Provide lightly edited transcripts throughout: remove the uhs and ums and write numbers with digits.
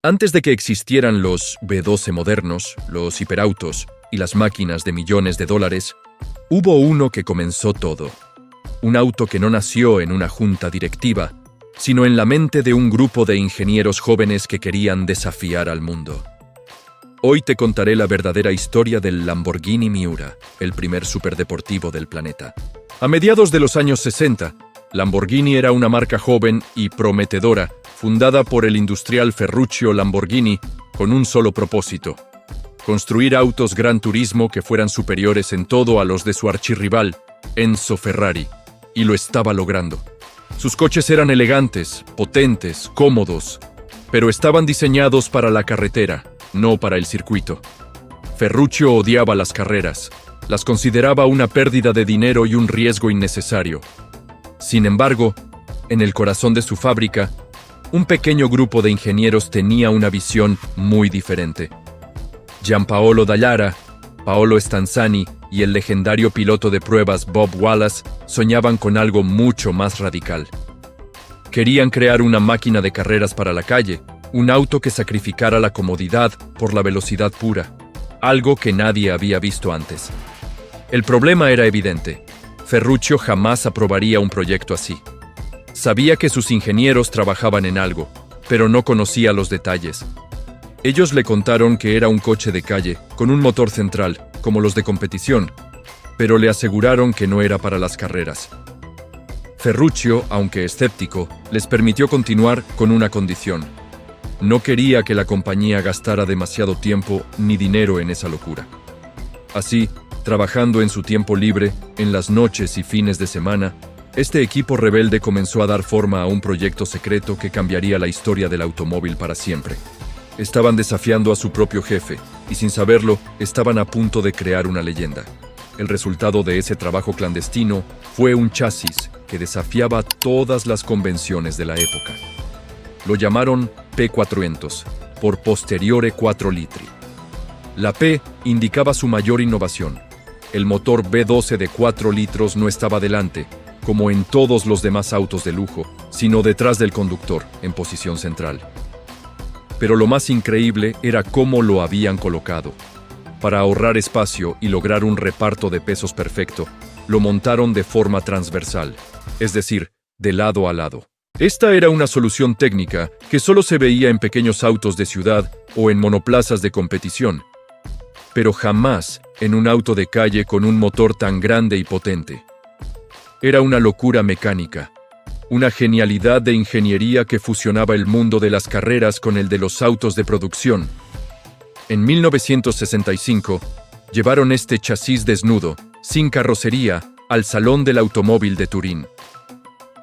Antes de que existieran los V12 modernos, los hiperautos y las máquinas de millones de dólares, hubo uno que comenzó todo. Un auto que no nació en una junta directiva, sino en la mente de un grupo de ingenieros jóvenes que querían desafiar al mundo. Hoy te contaré la verdadera historia del Lamborghini Miura, el primer superdeportivo del planeta. A mediados de los años 60, Lamborghini era una marca joven y prometedora, fundada por el industrial Ferruccio Lamborghini con un solo propósito: construir autos Gran Turismo que fueran superiores en todo a los de su archirrival, Enzo Ferrari, y lo estaba logrando. Sus coches eran elegantes, potentes, cómodos, pero estaban diseñados para la carretera, no para el circuito. Ferruccio odiaba las carreras, las consideraba una pérdida de dinero y un riesgo innecesario. Sin embargo, en el corazón de su fábrica, un pequeño grupo de ingenieros tenía una visión muy diferente. Giampaolo Dallara, Paolo Stanzani y el legendario piloto de pruebas Bob Wallace soñaban con algo mucho más radical. Querían crear una máquina de carreras para la calle, un auto que sacrificara la comodidad por la velocidad pura, algo que nadie había visto antes. El problema era evidente: Ferruccio jamás aprobaría un proyecto así. Sabía que sus ingenieros trabajaban en algo, pero no conocía los detalles. Ellos le contaron que era un coche de calle, con un motor central, como los de competición, pero le aseguraron que no era para las carreras. Ferruccio, aunque escéptico, les permitió continuar con una condición: no quería que la compañía gastara demasiado tiempo ni dinero en esa locura. Así, trabajando en su tiempo libre, en las noches y fines de semana, este equipo rebelde comenzó a dar forma a un proyecto secreto que cambiaría la historia del automóvil para siempre. Estaban desafiando a su propio jefe, y sin saberlo, estaban a punto de crear una leyenda. El resultado de ese trabajo clandestino fue un chasis que desafiaba todas las convenciones de la época. Lo llamaron P400, por Posteriore 4 litri. La P indicaba su mayor innovación. El motor V12 de 4 litros no estaba delante, como en todos los demás autos de lujo, sino detrás del conductor, en posición central. Pero lo más increíble era cómo lo habían colocado. Para ahorrar espacio y lograr un reparto de pesos perfecto, lo montaron de forma transversal, es decir, de lado a lado. Esta era una solución técnica que solo se veía en pequeños autos de ciudad o en monoplazas de competición, pero jamás en un auto de calle con un motor tan grande y potente. Era una locura mecánica, una genialidad de ingeniería que fusionaba el mundo de las carreras con el de los autos de producción. En 1965, llevaron este chasis desnudo, sin carrocería, al Salón del Automóvil de Turín.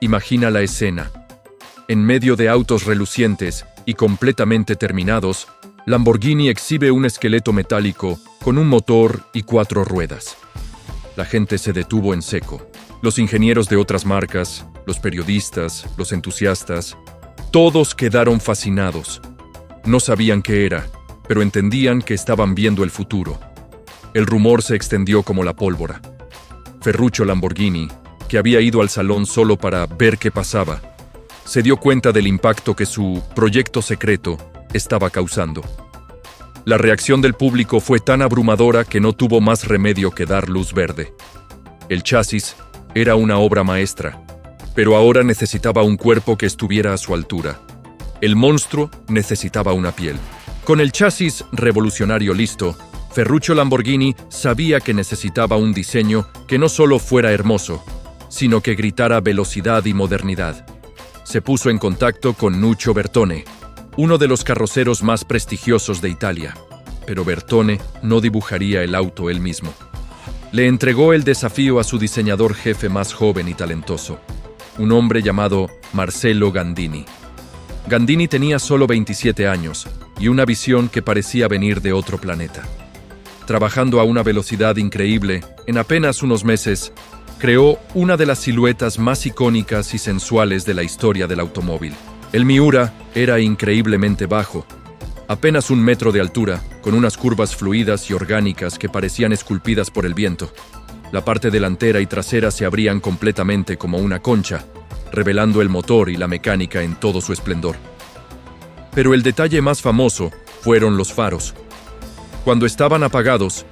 Imagina la escena. En medio de autos relucientes y completamente terminados, Lamborghini exhibe un esqueleto metálico con un motor y 4 ruedas. La gente se detuvo en seco. Los ingenieros de otras marcas, los periodistas, los entusiastas, todos quedaron fascinados. No sabían qué era, pero entendían que estaban viendo el futuro. El rumor se extendió como la pólvora. Ferruccio Lamborghini, que había ido al salón solo para ver qué pasaba, se dio cuenta del impacto que su proyecto secreto estaba causando. La reacción del público fue tan abrumadora que no tuvo más remedio que dar luz verde. El chasis era una obra maestra, pero ahora necesitaba un cuerpo que estuviera a su altura. El monstruo necesitaba una piel. Con el chasis revolucionario listo, Ferruccio Lamborghini sabía que necesitaba un diseño que no solo fuera hermoso, sino que gritara velocidad y modernidad. Se puso en contacto con Nuccio Bertone, uno de los carroceros más prestigiosos de Italia, pero Bertone no dibujaría el auto él mismo. Le entregó el desafío a su diseñador jefe más joven y talentoso, un hombre llamado Marcello Gandini. Gandini tenía solo 27 años y una visión que parecía venir de otro planeta. Trabajando a una velocidad increíble, en apenas unos meses, creó una de las siluetas más icónicas y sensuales de la historia del automóvil. El Miura era increíblemente bajo, apenas 1 metro de altura, con unas curvas fluidas y orgánicas que parecían esculpidas por el viento. La parte delantera y trasera se abrían completamente como una concha, revelando el motor y la mecánica en todo su esplendor. Pero el detalle más famoso fueron los faros. Cuando estaban apagados,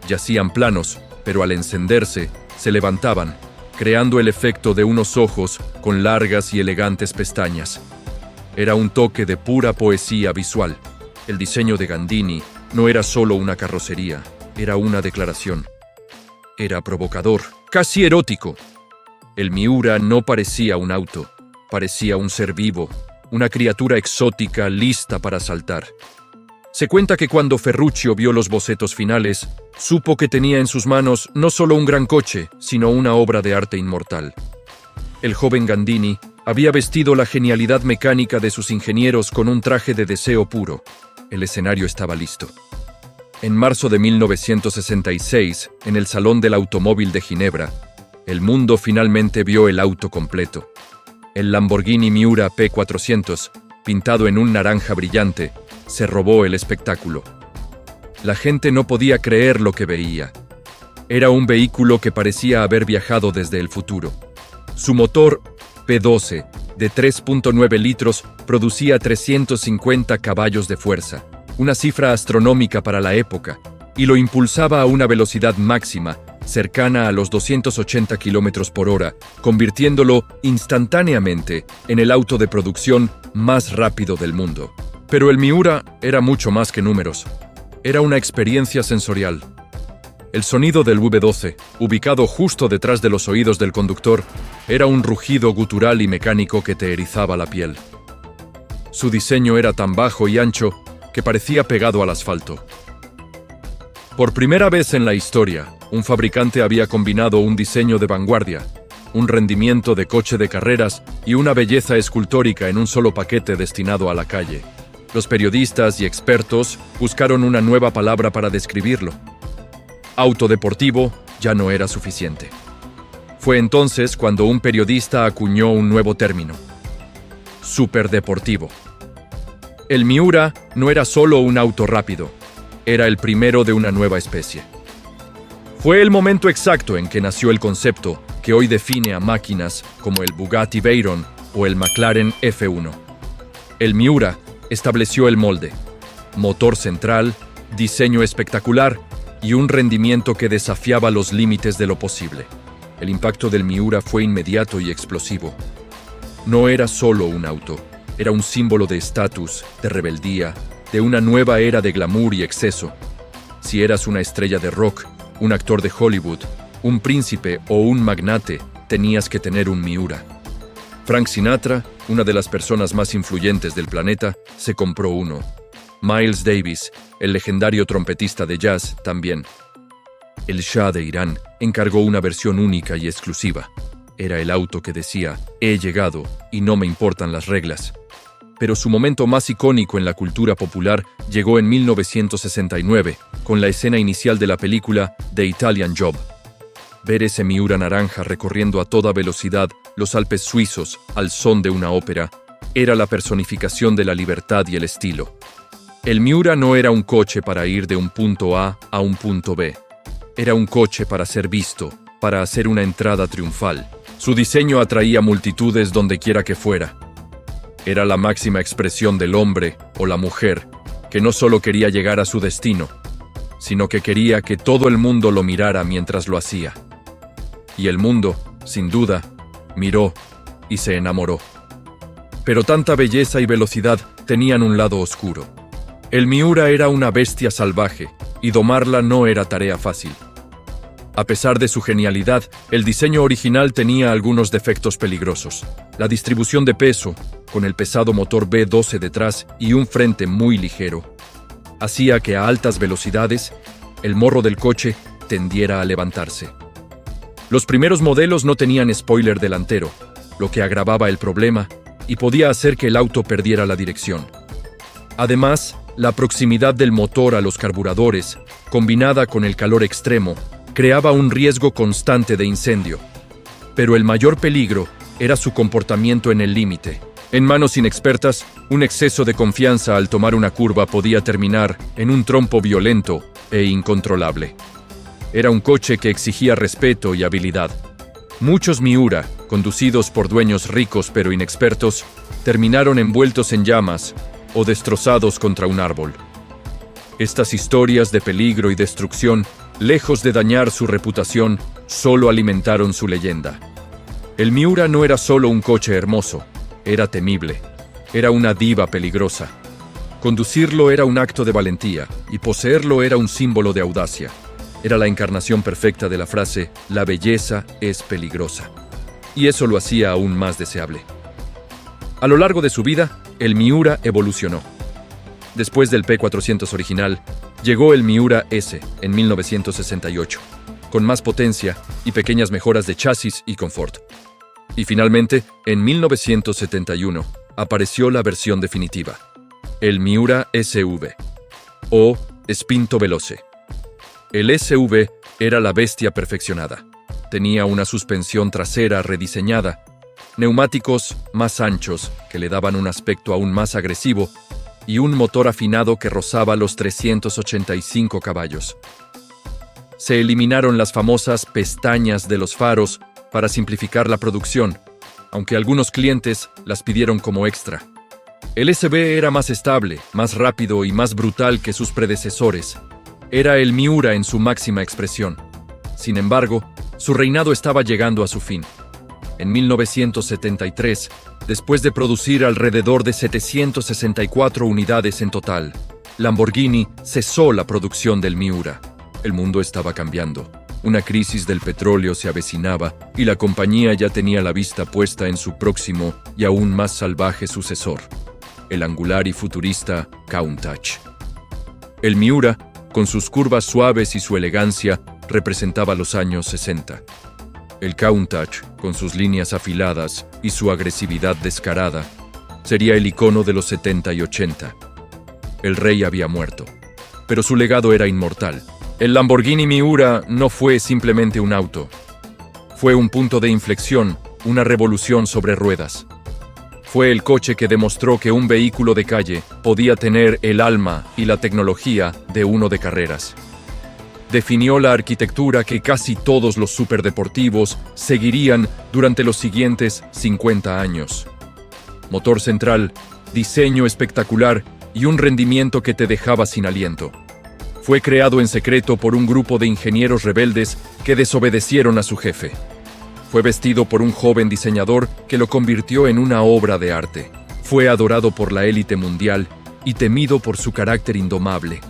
yacían planos, pero al encenderse, se levantaban, creando el efecto de unos ojos con largas y elegantes pestañas. Era un toque de pura poesía visual. El diseño de Gandini no era solo una carrocería, era una declaración. Era provocador, casi erótico. El Miura no parecía un auto, parecía un ser vivo, una criatura exótica lista para saltar. Se cuenta que cuando Ferruccio vio los bocetos finales, supo que tenía en sus manos no solo un gran coche, sino una obra de arte inmortal. El joven Gandini había vestido la genialidad mecánica de sus ingenieros con un traje de deseo puro. El escenario estaba listo. En marzo de 1966, en el Salón del Automóvil de Ginebra, el mundo finalmente vio el auto completo. El Lamborghini Miura P400, pintado en un naranja brillante, se robó el espectáculo. La gente no podía creer lo que veía. Era un vehículo que parecía haber viajado desde el futuro. Su motor, P12, de 3.9 litros, producía 350 caballos de fuerza, una cifra astronómica para la época, y lo impulsaba a una velocidad máxima, cercana a los 280 kilómetros por hora, convirtiéndolo instantáneamente en el auto de producción más rápido del mundo. Pero el Miura era mucho más que números. Era una experiencia sensorial. El sonido del V12, ubicado justo detrás de los oídos del conductor, era un rugido gutural y mecánico que te erizaba la piel. Su diseño era tan bajo y ancho que parecía pegado al asfalto. Por primera vez en la historia, un fabricante había combinado un diseño de vanguardia, un rendimiento de coche de carreras y una belleza escultórica en un solo paquete destinado a la calle. Los periodistas y expertos buscaron una nueva palabra para describirlo. Autodeportivo ya no era suficiente. Fue entonces cuando un periodista acuñó un nuevo término: superdeportivo. El Miura no era solo un auto rápido, era el primero de una nueva especie. Fue el momento exacto en que nació el concepto que hoy define a máquinas como el Bugatti Veyron o el McLaren F1. El Miura estableció el molde: motor central, diseño espectacular y un rendimiento que desafiaba los límites de lo posible. El impacto del Miura fue inmediato y explosivo. No era solo un auto, era un símbolo de estatus, de rebeldía, de una nueva era de glamour y exceso. Si eras una estrella de rock, un actor de Hollywood, un príncipe o un magnate, tenías que tener un Miura. Frank Sinatra, una de las personas más influyentes del planeta, se compró uno. Miles Davis, el legendario trompetista de jazz, también. El Shah de Irán encargó una versión única y exclusiva. Era el auto que decía: he llegado y no me importan las reglas. Pero su momento más icónico en la cultura popular llegó en 1969, con la escena inicial de la película The Italian Job. Ver ese Miura naranja recorriendo a toda velocidad los Alpes suizos al son de una ópera era la personificación de la libertad y el estilo. El Miura no era un coche para ir de un punto A a un punto B. Era un coche para ser visto, para hacer una entrada triunfal. Su diseño atraía multitudes donde quiera que fuera. Era la máxima expresión del hombre o la mujer que no solo quería llegar a su destino, sino que quería que todo el mundo lo mirara mientras lo hacía. Y el mundo, sin duda, miró y se enamoró. Pero tanta belleza y velocidad tenían un lado oscuro. El Miura era una bestia salvaje, y domarla no era tarea fácil. A pesar de su genialidad, el diseño original tenía algunos defectos peligrosos. La distribución de peso, con el pesado motor V12 detrás y un frente muy ligero, hacía que a altas velocidades, el morro del coche tendiera a levantarse. Los primeros modelos no tenían spoiler delantero, lo que agravaba el problema y podía hacer que el auto perdiera la dirección. Además, la proximidad del motor a los carburadores, combinada con el calor extremo, creaba un riesgo constante de incendio. Pero el mayor peligro era su comportamiento en el límite. En manos inexpertas, un exceso de confianza al tomar una curva podía terminar en un trompo violento e incontrolable. Era un coche que exigía respeto y habilidad. Muchos Miura, conducidos por dueños ricos pero inexpertos, terminaron envueltos en llamas o destrozados contra un árbol. Estas historias de peligro y destrucción, lejos de dañar su reputación, solo alimentaron su leyenda. El Miura no era solo un coche hermoso, era temible, era una diva peligrosa. Conducirlo era un acto de valentía y poseerlo era un símbolo de audacia. Era la encarnación perfecta de la frase «La belleza es peligrosa». Y eso lo hacía aún más deseable. A lo largo de su vida, el Miura evolucionó. Después del P400 original, llegó el Miura S en 1968, con más potencia y pequeñas mejoras de chasis y confort. Y finalmente, en 1971, apareció la versión definitiva, el Miura SV, o Spinto Veloce. El SV era la bestia perfeccionada. Tenía una suspensión trasera rediseñada, neumáticos más anchos que le daban un aspecto aún más agresivo y un motor afinado que rozaba los 385 caballos. Se eliminaron las famosas pestañas de los faros para simplificar la producción, aunque algunos clientes las pidieron como extra. El SV era más estable, más rápido y más brutal que sus predecesores. Era el Miura en su máxima expresión. Sin embargo, su reinado estaba llegando a su fin. En 1973, después de producir alrededor de 764 unidades en total, Lamborghini cesó la producción del Miura. El mundo estaba cambiando. Una crisis del petróleo se avecinaba y la compañía ya tenía la vista puesta en su próximo y aún más salvaje sucesor, el angular y futurista Countach. El Miura, con sus curvas suaves y su elegancia, representaba los años 60. El Countach, con sus líneas afiladas y su agresividad descarada, sería el icono de los 70 y 80. El rey había muerto, pero su legado era inmortal. El Lamborghini Miura no fue simplemente un auto. Fue un punto de inflexión, una revolución sobre ruedas. Fue el coche que demostró que un vehículo de calle podía tener el alma y la tecnología de uno de carreras. Definió la arquitectura que casi todos los superdeportivos seguirían durante los siguientes 50 años. Motor central, diseño espectacular y un rendimiento que te dejaba sin aliento. Fue creado en secreto por un grupo de ingenieros rebeldes que desobedecieron a su jefe. Fue vestido por un joven diseñador que lo convirtió en una obra de arte. Fue adorado por la élite mundial y temido por su carácter indomable.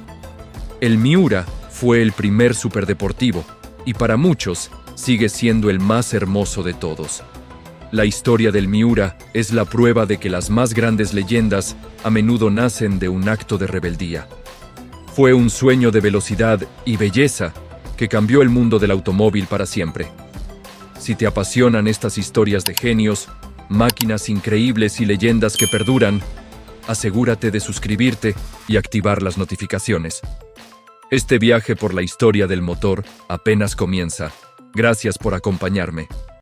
El Miura fue el primer superdeportivo y para muchos sigue siendo el más hermoso de todos. La historia del Miura es la prueba de que las más grandes leyendas a menudo nacen de un acto de rebeldía. Fue un sueño de velocidad y belleza que cambió el mundo del automóvil para siempre. Si te apasionan estas historias de genios, máquinas increíbles y leyendas que perduran, asegúrate de suscribirte y activar las notificaciones. Este viaje por la historia del motor apenas comienza. Gracias por acompañarme.